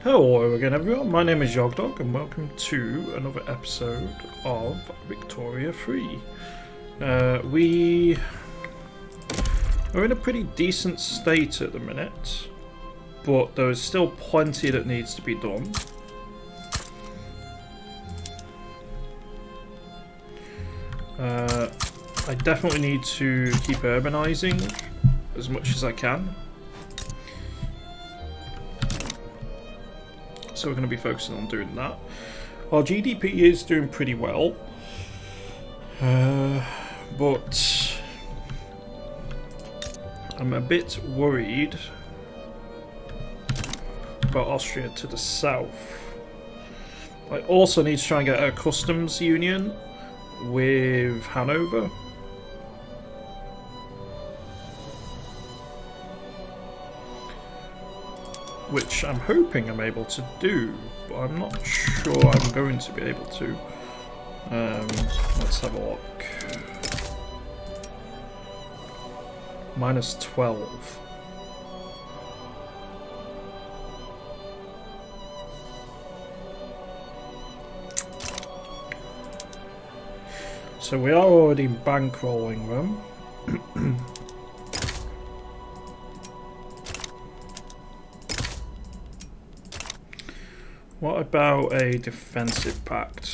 Hello again everyone, my name is Yogdog and welcome to another episode of Victoria 3. We are in a pretty decent state at the minute, but there is still plenty that needs to be done. I definitely need to keep urbanizing as much as I can. So we're going to be focusing on doing that. Our GDP is doing pretty well, but I'm a bit worried about Austria to the south. I also need to try and get a customs union with Hanover. Which I'm hoping I'm able to do, but I'm not sure I'm going to be able to. Let's have a look. -12. So we are already bankrolling them. What about a defensive pact?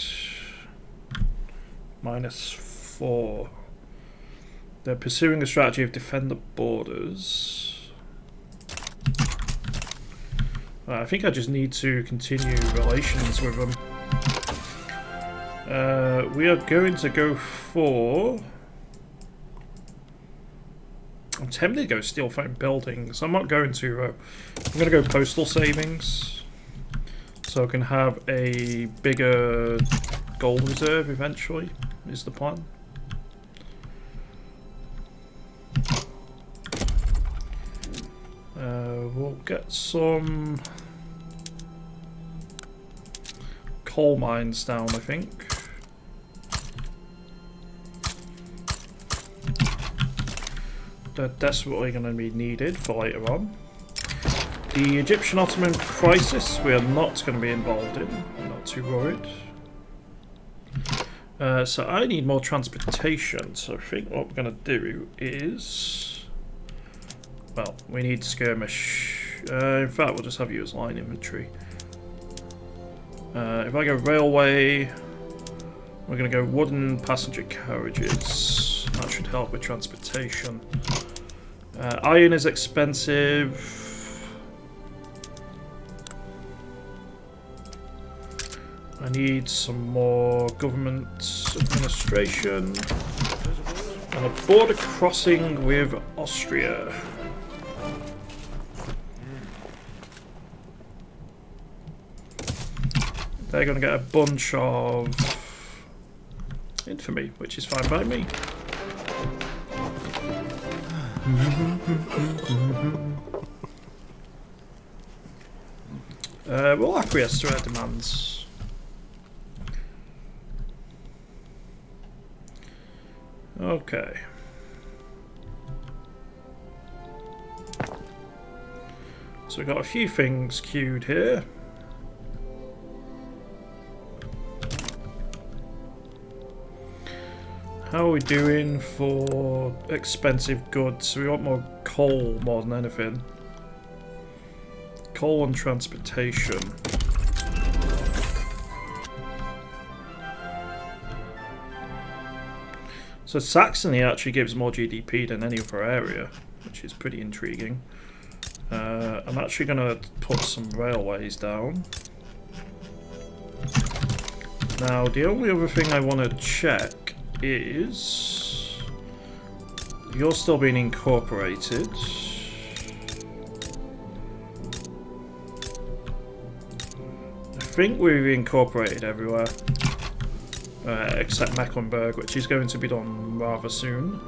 -4. They're pursuing a strategy of defend the borders. I think I just need to continue relations with them. We are going to go for... I'm tempted to go steel frame buildings. I'm not going to. I'm going to go postal savings. So I can have a bigger gold reserve eventually, is the plan. We'll get some coal mines down, I think. They're desperately going to be needed for later on. The Egyptian-Ottoman crisis we are not going to be involved in. I'm not too worried. So I need more transportation. So I think what we're going to do is... Well, we need skirmish. In fact, we'll just have you as line infantry. If I go railway, we're going to go wooden passenger carriages. That should help with transportation. Iron is expensive. I need some more government administration and a border crossing with Austria. They're going to get a bunch of infamy, which is fine by me. We'll acquiesce to their demands. Okay. So we've got a few things queued here. How are we doing for expensive goods? We want more coal more than anything. Coal and transportation. So Saxony actually gives more GDP than any other area, which is pretty intriguing. I'm actually going to put some railways down. Now, the only other thing I want to check is... You're still being incorporated. I think we've incorporated everywhere. Except Mecklenburg, which is going to be done rather soon.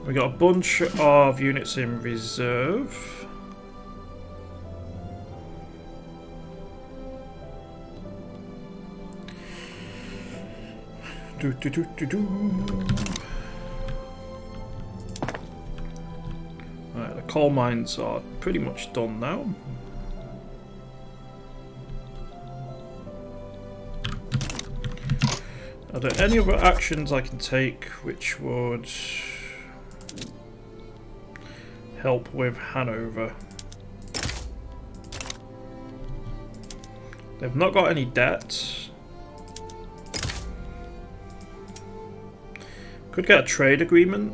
We got a bunch of units in reserve. Right, the coal mines are pretty much done now. Are there any other actions I can take which would help with Hanover? They've not got any debt. Could get a trade agreement.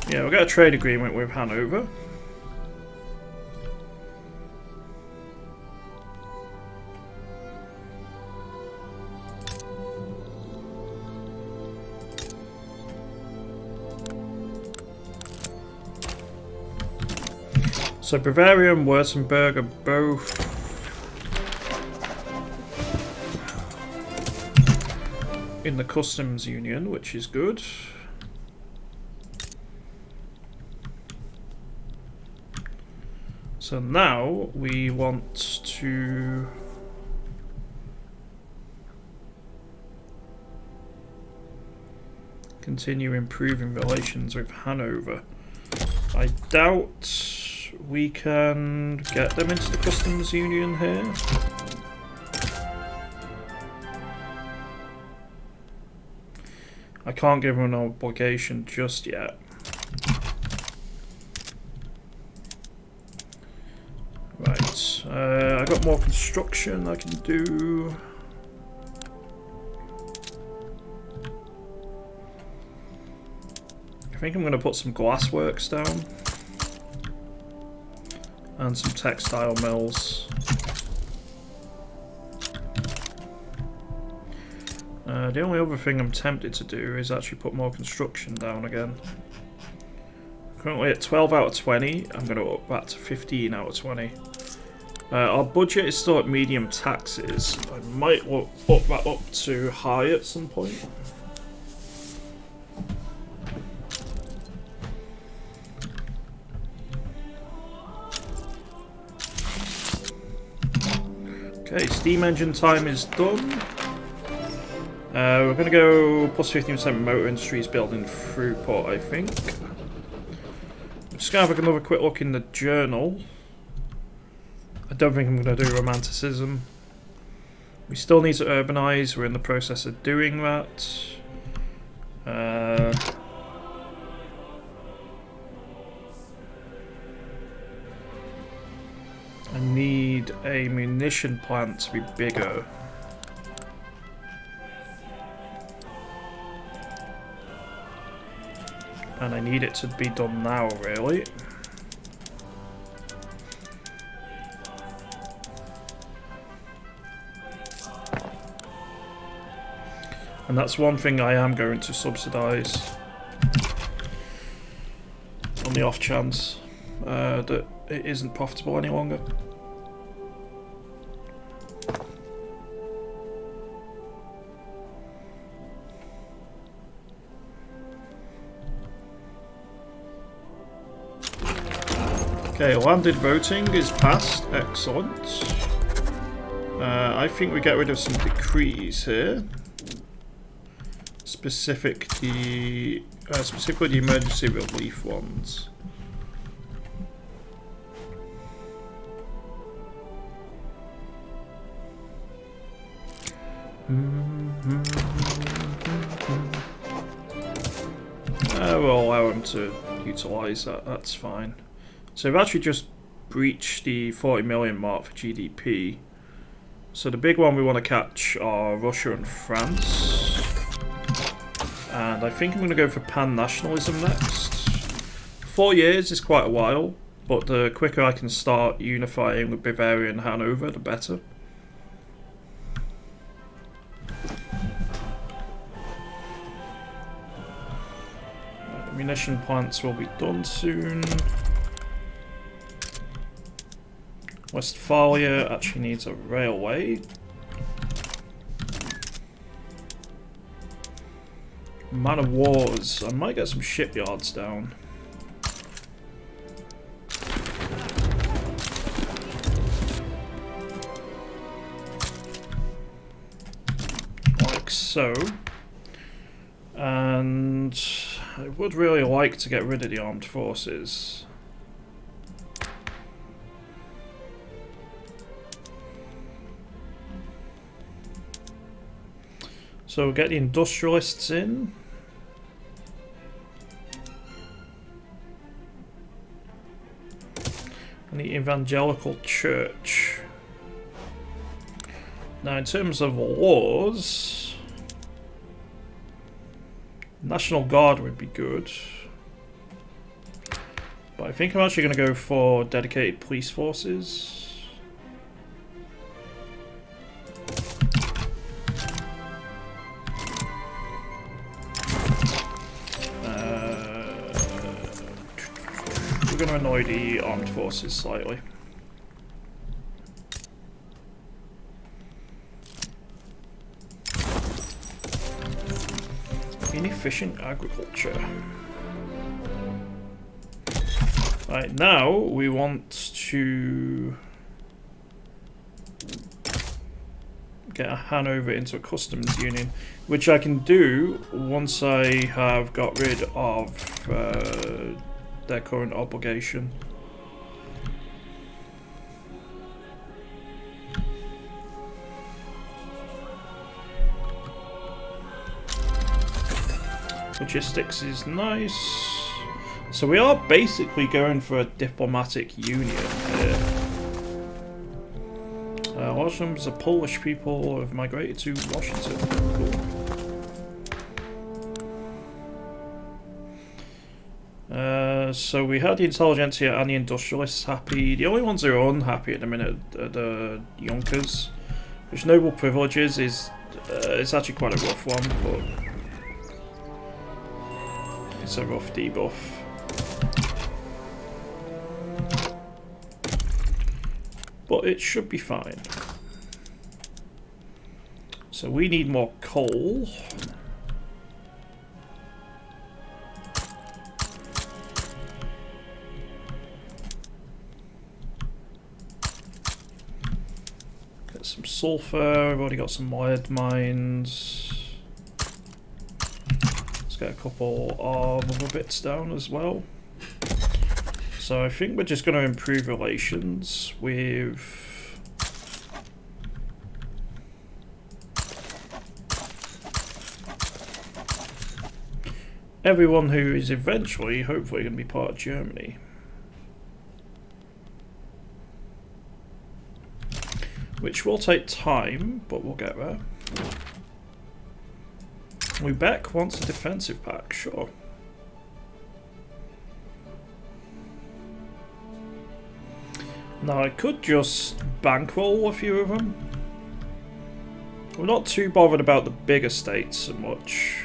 Yeah, we'll get a trade agreement with Hanover. So Bavaria and Württemberg are both in the customs union, which is good. So now we want to continue improving relations with Hanover. I doubt we can get them into the customs union here. I can't give them an obligation just yet. Right, I got more construction I can do. I think I'm going to put some glassworks down. And some textile mills. The only other thing I'm tempted to do is actually put more construction down again. Currently at 12 out of 20, I'm going to up that to 15 out of 20. Our budget is still at medium taxes. I might up that up to high at some point. Okay, steam engine time is done. We're going to go plus 15% motor industries building throughput, I think. I'm just going to have another quick look in the journal. I don't think I'm going to do romanticism. We still need to urbanise. We're in the process of doing that. I need a munition plant to be bigger. And I need it to be done now, really. And that's one thing I am going to subsidise. On the off chance that it isn't profitable any longer. Okay, landed voting is passed. Excellent. I think we get rid of some decrees here. Specifically the emergency relief ones. We'll allow him to utilise that, that's fine. So we've actually just breached the 40 million mark for GDP. So the big one we want to catch are Russia and France. And I think I'm going to go for pan-nationalism next. 4 years is quite a while, but the quicker I can start unifying with Bavaria and Hanover, the better. Munition plants will be done soon. Westphalia actually needs a railway. Man of Wars. I might get some shipyards down. Like so. And I would really like to get rid of the armed forces. So we'll get the industrialists in. And the evangelical church. Now in terms of laws, National Guard would be good. But I think I'm actually going to go for dedicated police forces. We're going to annoy the armed forces slightly. Inefficient agriculture. Right, now we want to get Hanover into a customs union, which I can do once I have got rid of their current obligation. Logistics is nice. So we are basically going for a diplomatic union here. Large numbers of Polish people have migrated to Washington. Cool. So we had the intelligentsia and the industrialists happy. The only ones who are unhappy at the minute are the Junkers, which noble privileges is it's actually quite a rough one, but it's a rough debuff. But it should be fine. So we need more coal. Get some sulfur. We've already got some lead mines. Let's get a couple of other bits down as well. So I think we're just going to improve relations with everyone who is eventually, hopefully, going to be part of Germany. Which will take time, but we'll get there. Lubeck wants a defensive pack, sure. Now I could just bankroll a few of them. We're not too bothered about the bigger states so much.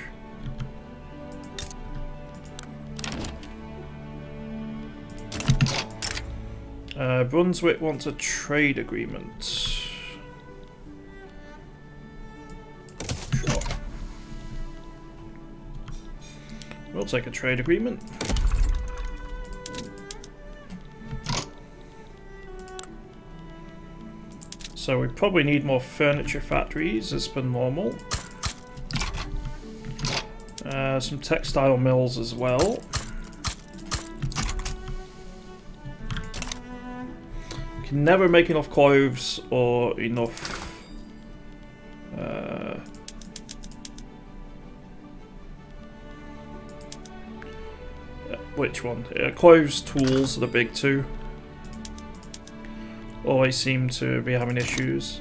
Brunswick wants a trade agreement. Sure. We'll take a trade agreement. So we probably need more furniture factories as per normal. Some textile mills as well. We can never make enough clothes or enough which one? Clothes, tools are the big two. Always seem to be having issues.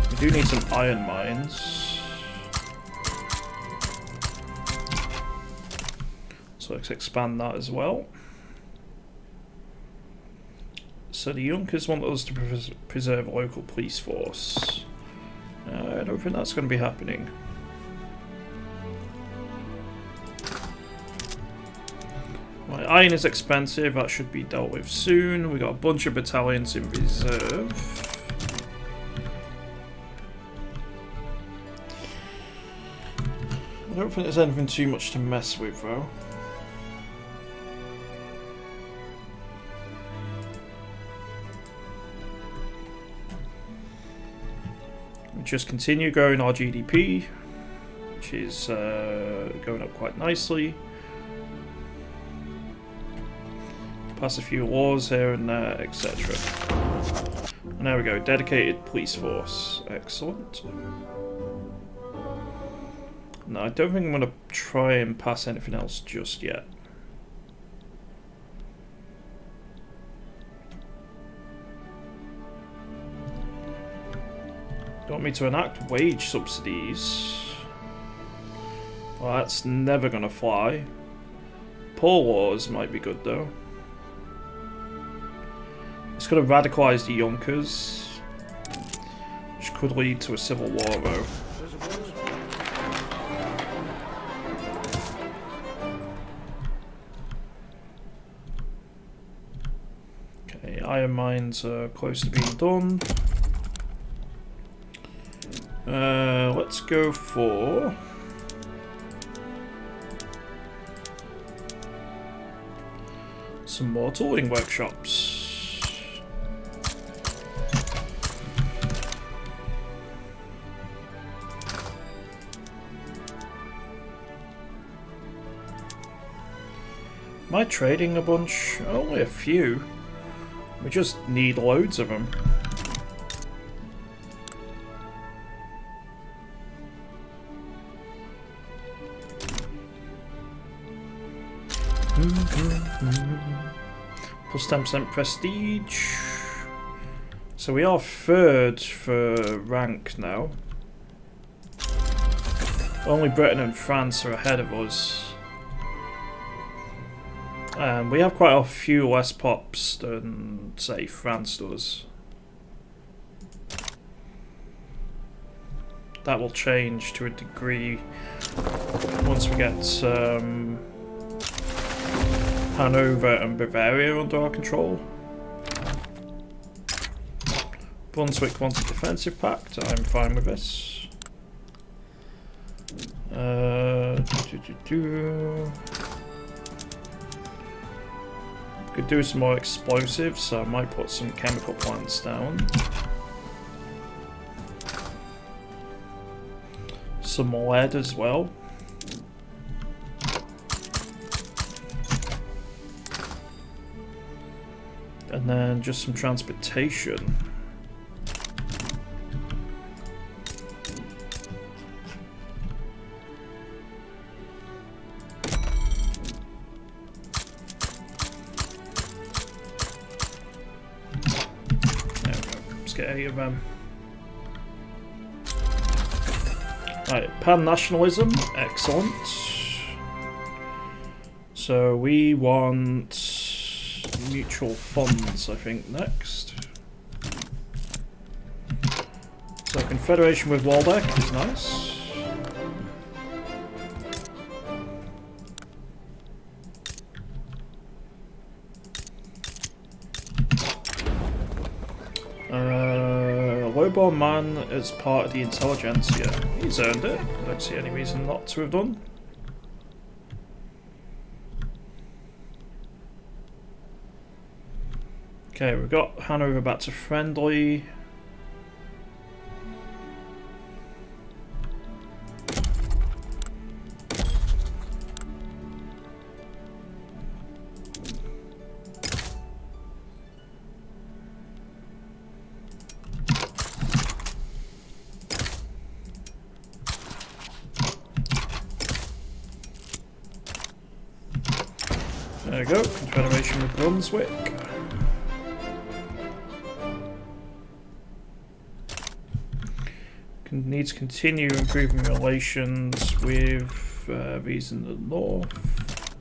We do need some iron mines. So let's expand that as well. So the Junkers want us to preserve a local police force. I don't think that's going to be happening. Right, iron is expensive, that should be dealt with soon. We got a bunch of battalions in reserve. I don't think there's anything too much to mess with though. We just continue growing our GDP, which is going up quite nicely. Pass a few laws here and there, etc. And there we go, dedicated police force. Excellent. No, I don't think I'm going to try and pass anything else just yet. You want me to enact wage subsidies? Well, that's never going to fly. Poor laws might be good though. It's going to radicalise the Junkers, which could lead to a civil war though. Okay, iron mines are close to being done. Let's go for some more tooling workshops. Am I trading a bunch? Only a few. We just need loads of them. Plus 10% prestige. So we are third for rank now. Only Britain and France are ahead of us. We have quite a few less pops than, say, France does. That will change to a degree once we get Hanover and Bavaria under our control. Brunswick wants a defensive pact. I'm fine with this. Could do some more explosives, so I might put some chemical plants down. Some lead as well. And then just some transportation. Of them. Right, pan-nationalism, excellent. So we want mutual funds, I think, next. So confederation with Waldeck is nice. Lowborn man as part of the intelligentsia. He's earned it. I don't see any reason not to have done. Okay, we've got Hanover back to friendly. There we go, confederation with Brunswick. Need to continue improving relations with these in the north.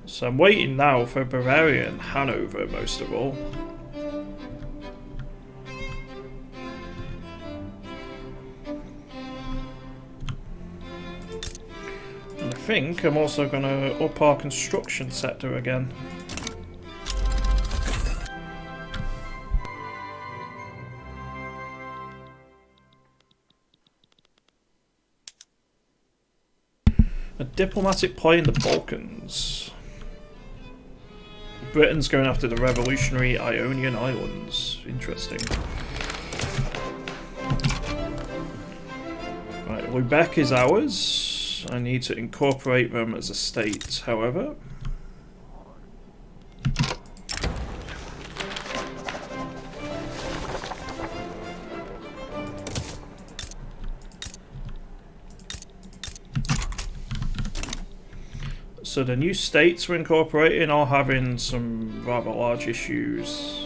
So I'm waiting now for Bavaria and Hanover most of all. And I think I'm also going to up our construction sector again. A diplomatic play in the Balkans. Britain's going after the revolutionary Ionian Islands. Interesting. Right, Lubeck is ours. I need to incorporate them as a state, however. So the new states we're incorporating are having some rather large issues.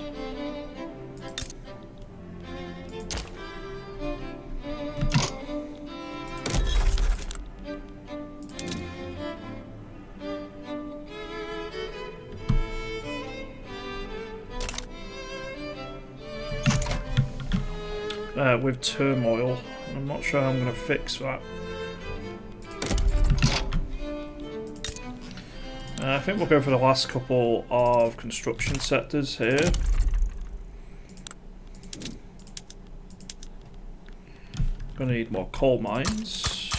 With turmoil. I'm not sure how I'm going to fix that. I think we'll go for the last couple of construction sectors here. Gonna need more coal mines.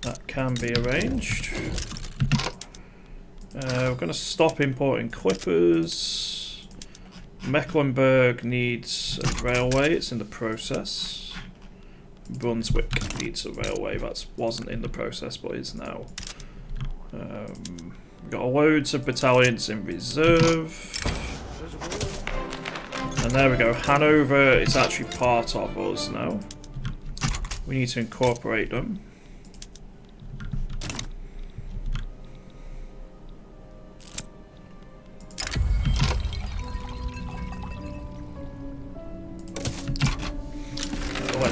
That can be arranged. We're gonna stop importing clippers. Mecklenburg needs a railway, it's in the process. Brunswick needs a railway, that wasn't in the process but is now. We've got loads of battalions in reserve. And there we go, Hanover is actually part of us now. We need to incorporate them.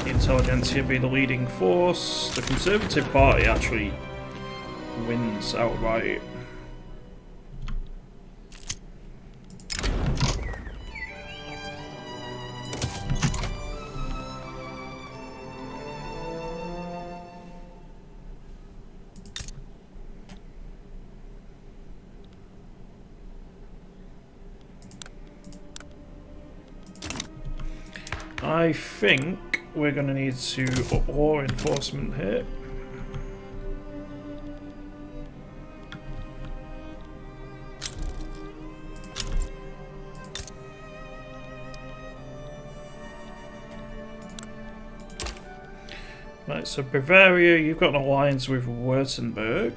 Intelligentsia be the leading force. The Conservative Party actually wins outright. I think we're going to need to up law enforcement here. Right, so Bavaria, you've got an alliance with Württemberg,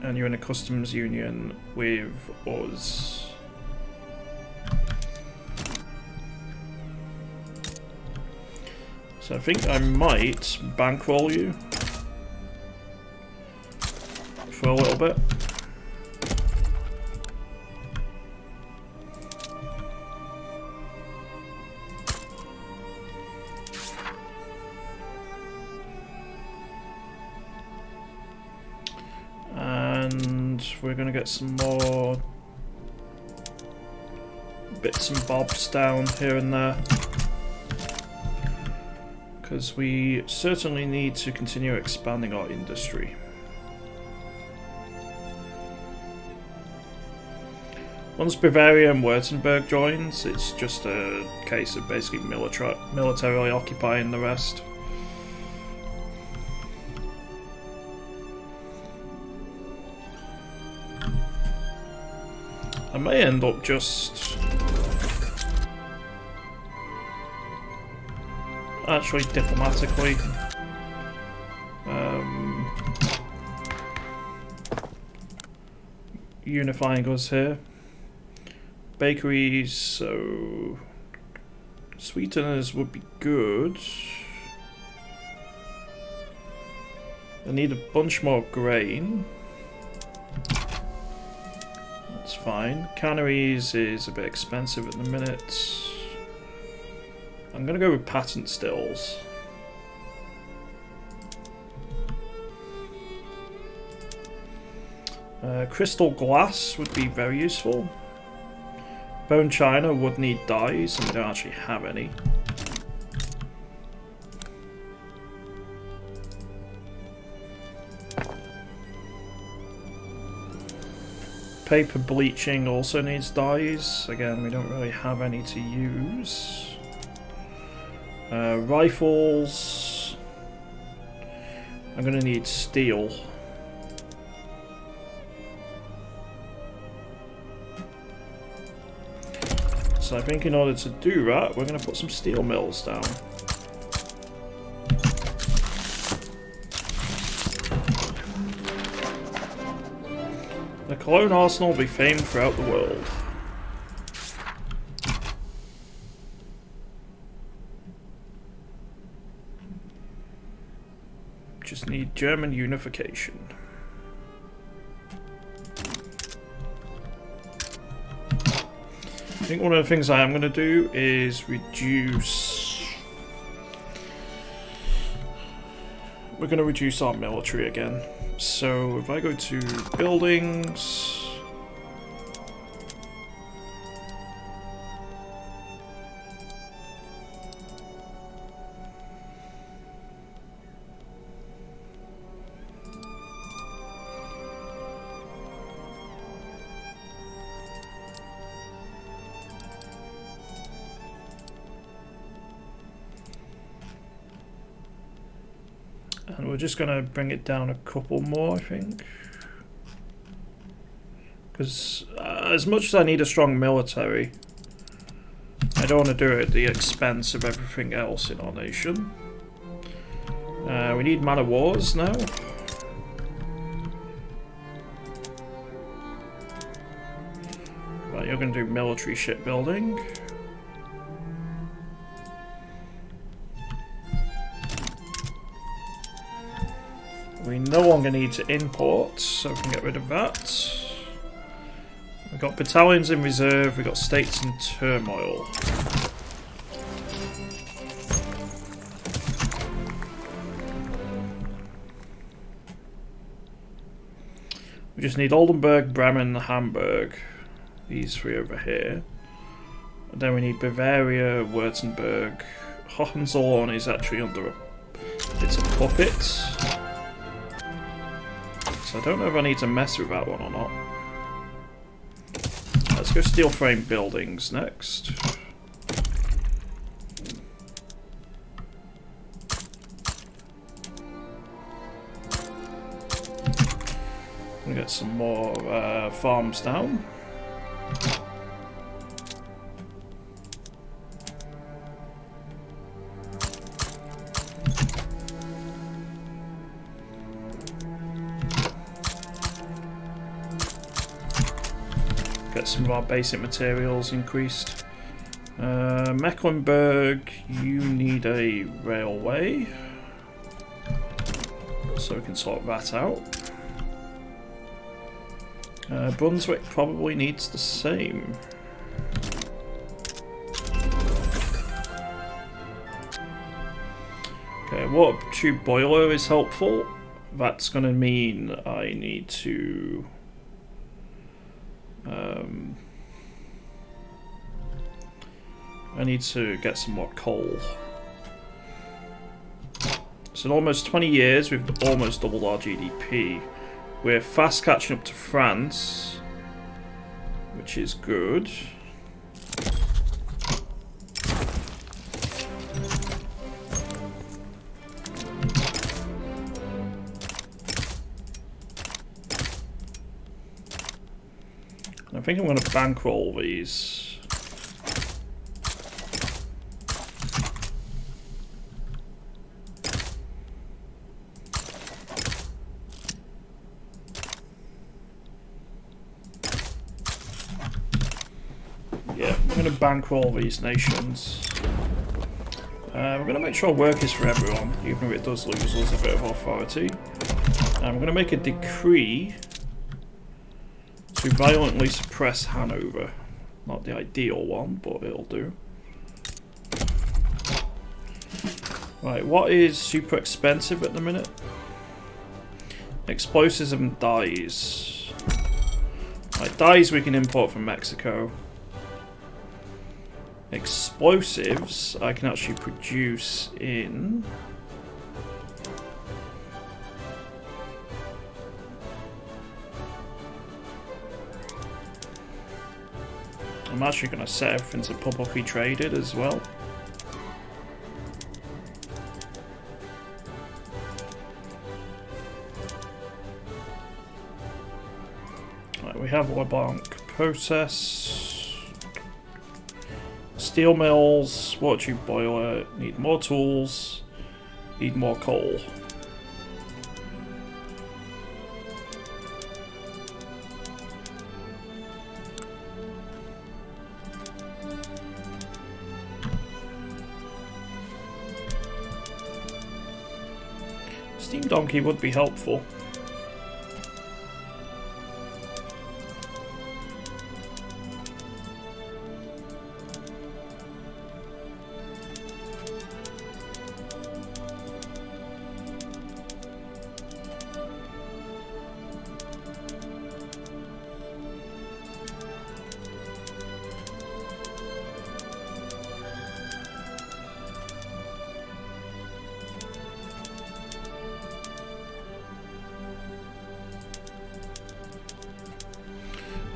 and you're in a customs union with us. So I think I might bankroll you for a little bit. And we're going to get some more bits and bobs down here and there. Because we certainly need to continue expanding our industry. Once Bavaria and Württemberg joins, it's just a case of basically militarily occupying the rest. I may end up just actually diplomatically unifying us here. Bakeries, so sweeteners would be good. I need a bunch more grain. That's fine. Canneries is a bit expensive at the minute. I'm going to go with patent stills. Crystal glass would be very useful. Bone china would need dyes, and we don't actually have any. Paper bleaching also needs dyes. Again, we don't really have any to use. Rifles. I'm going to need steel. So I think in order to do that, we're going to put some steel mills down. The Cologne Arsenal will be famed throughout the world. just need German unification. I think one of the things I am going to do is reduce... We're going to reduce our military again. So if I go to buildings... And we're just going to bring it down a couple more, I think. Because as much as I need a strong military, I don't want to do it at the expense of everything else in our nation. We need man of wars now. Right, you're going to do military shipbuilding. We no longer need to import, so we can get rid of that. We've got battalions in reserve, we've got states in turmoil. We just need Oldenburg, Bremen, Hamburg. These three over here. And then we need Bavaria, Württemberg. Hohenzollern is actually under a... It's a puppet. So I don't know if I need to mess with that one or not. Let's go steel frame buildings next. We'll get some more farms down. Get some of our basic materials increased. Mecklenburg, you need a railway, so we can sort that out. Brunswick probably needs the same. Okay, water tube boiler is helpful. That's going to mean I need to get some more coal. So in almost 20 years we've almost doubled our GDP. We're fast catching up to France, which is good. And I think I'm going to bankroll these. Bankroll these nations. We're going to make sure work is for everyone, even if it does lose us a bit of authority. And we're going to make a decree to violently suppress Hanover. Not the ideal one, but it'll do. Right, what is super expensive at the minute? Explosives and dyes. Right, dyes we can import from Mexico. Explosives I can actually produce in I'm actually going to set everything to publicly traded as well. Right, we have LeBlanc process. Steel mills, water tube boiler, need more tools, need more coal. Steam Donkey would be helpful.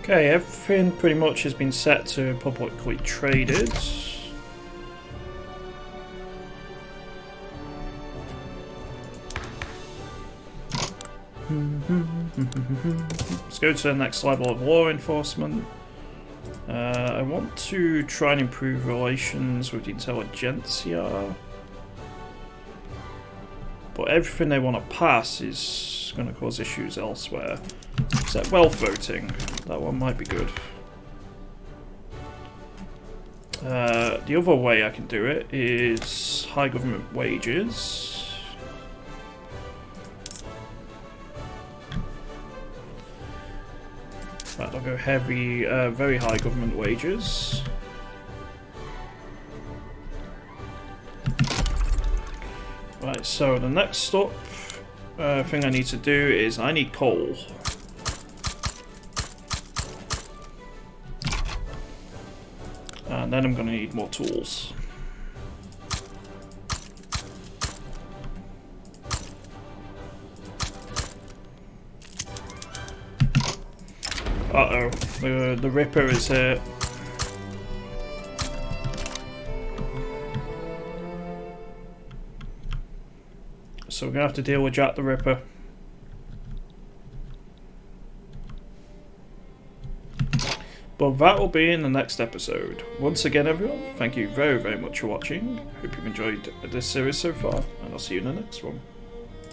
Okay, everything pretty much has been set to publicly traded. Let's go to the next level of law enforcement. I want to try and improve relations with the intelligentsia. But everything they want to pass is going to cause issues elsewhere. Except wealth voting. That one might be good. The other way I can do it is high government wages. Right, I'll go heavy, very high government wages. Right, so the next thing I need to do is I need coal. And then I'm going to need more tools. Uh-oh, the Ripper is here. So we're going to have to deal with Jack the Ripper. But that will be in the next episode. Once again, everyone, thank you very, very much for watching. Hope you've enjoyed this series so far, and I'll see you in the next one.